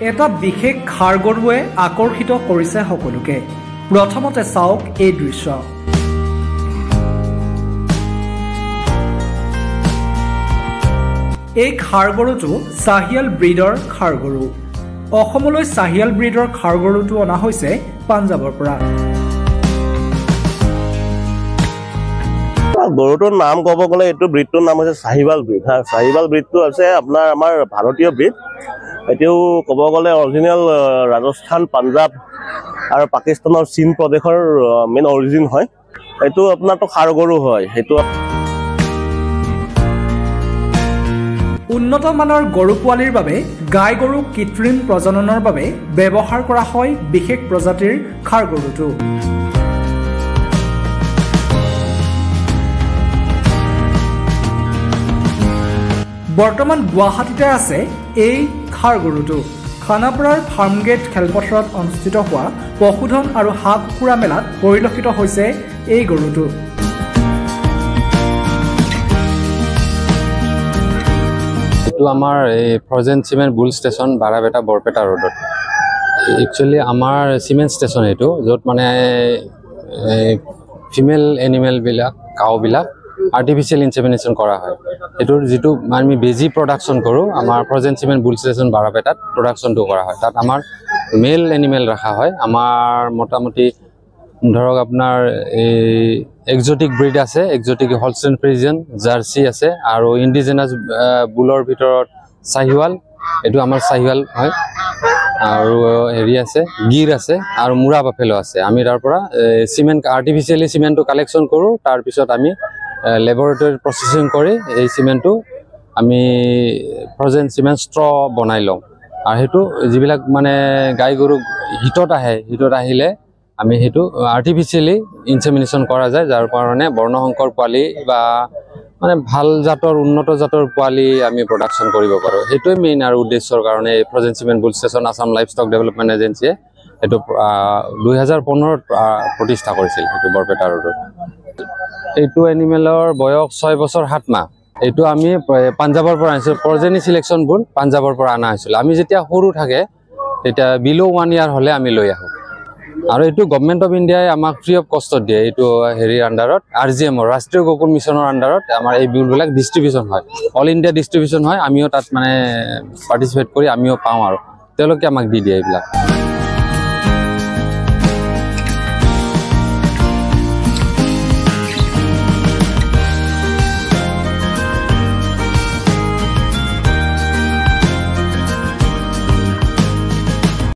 এটা বিশেষ ষাঁড় গৰুৱে আকৰ্ষিত কৰিছে সকলোকে। প্ৰথমতে চাওক এই দৃশ্য। এই ষাঁড় গৰুটো চাহিয়াল ব্ৰিডৰ ষাঁড় গৰু। অসমলৈ চাহিয়াল ব্ৰিডৰ ষাঁড় গৰুটো অনা হৈছে পাঞ্জাৱৰ পৰা। গৰুটোৰ নাম ক'ব গ'লে এইটো ব্ৰিডটোৰ নাম হৈছে চাহিৱাল ব্ৰিড। চাহিৱাল ব্ৰিডটো আছে আমাৰ ভাৰতীয় ব্ৰিড। এইটো ক'ব গ'লে অৰিজিনেল ৰাজস্থান, পাঞ্জাৱ আৰু পাকিস্তানৰ চীন প্ৰদেশৰ মেইন অৰিজিন হয়। এইটো আপোনাৰতো ষাঁড় গৰু হয়। সেইটো উন্নত মানৰ গৰু পোৱালিৰ বাবে গাই গৰু কৃত্ৰিম প্ৰজননৰ বাবে ব্যৱহাৰ কৰা হয় বিশেষ প্ৰজাতিৰ ষাঁড় গৰুটো। বৰ্তমান গুৱাহাটীতে আছে এই ষাঁড় গৰুটো। খানাপাৰাৰ ফাৰ্মগেট খেলপথাৰত অনুষ্ঠিত হোৱা পশুধন আৰু হাঁহ কুকুৰা মেলাত পৰিলক্ষিত হৈছে এই গৰুটো। এইটো আমাৰ এই ফ্ৰজেন চিমেণ্ট বুল ষ্টেচন বাৰাবেটা বৰপেটা ৰোডত। একচুৱেলি আমাৰ চিমেণ্ট ষ্টেচন এইটো, য'ত মানে ফিমেল এনিমেলবিলাক কাউবিলাক আৰ্টিফিচিয়েল ইনচেমিনেশ্যন কৰা হয়। এইটোৰ যিটো আমি বেজি প্ৰডাকশ্যন কৰোঁ, আমাৰ ফ্ৰজেন চিমেণ্ট বুল ষ্টেচন বাৰাপেটাত প্ৰডাকশ্যনটো কৰা হয়। তাত আমাৰ মেল এনিমেল ৰখা হয়। আমাৰ মোটামুটি ধৰক আপোনাৰ এই এক্সোটিক ব্ৰিড আছে, এক্সোটিক হলষ্টেইন ফ্ৰিজিয়ান, জাৰ্চি আছে, আৰু ইণ্ডিজিনাছ বুলৰ ভিতৰত চাহিৱাল, এইটো আমাৰ চাহিৱাল হয়, আৰু হেৰি আছে গিৰ আছে, আৰু মুৰা বাফেলো আছে। আমি তাৰ পৰা চিমেণ্ট আৰ্টিফিচিয়েলি চিমেণ্টটো কালেকশ্যন কৰোঁ। তাৰপিছত আমি লেবৰেটৰীত প্ৰচেছিং কৰি এই চিমেণ্টটো আমি ফ্ৰজেন চিমেণ্ট ষ্ট্ৰ বনাই লওঁ। আৰু সেইটো যিবিলাক মানে গাই গৰু হিটত আহে, হিটত আহিলে আমি সেইটো আৰ্টিফিচিয়েলি ইনচেমিনেশ্যন কৰা যায়, যাৰ কাৰণে বৰ্ণসংকৰ পোৱালি বা মানে ভাল জাতৰ উন্নত জাতৰ পোৱালি আমি প্ৰডাকশ্যন কৰিব পাৰোঁ। সেইটোৱে মেইন আৰু উদ্দেশ্যৰ কাৰণে ফ্ৰজেন চিমেণ্ট বুল station Assam life stock development এজেঞ্চিয়ে এইটো 2015ত প্ৰতিষ্ঠা কৰিছিল, এইটো বৰপেটা ৰোডত। এইটো এনিমেলৰ বয়স 6 বছৰ 7 মাহ। এইটো আমি পাঞ্জাৱৰ পৰা আনিছিলোঁ। প্ৰজেনি চিলেকশ্যন বুল পাঞ্জাৱৰ পৰা অনা হৈছিল। আমি যেতিয়া সৰু থাকে তেতিয়া বিল' 1 ইয়াৰ হ'লে আমি লৈ আহোঁ। আৰু এইটো গভৰ্ণমেণ্ট অফ ইণ্ডিয়াই আমাক ফ্ৰী অফ কষ্টত দিয়ে। এইটো হেৰিৰ আণ্ডাৰত RGM ৰাষ্ট্ৰীয় গকুল মিছনৰ আণ্ডাৰত আমাৰ এই বিলবিলাক ডিষ্ট্ৰিবিউশ্যন হয়, অল ইণ্ডিয়া ডিষ্ট্ৰিবিউশ্যন হয়। আমিও তাত মানে পাৰ্টিচিপেট কৰি আমিও পাওঁ, আৰু তেওঁলোকে আমাক দি দিয়ে এইবিলাক।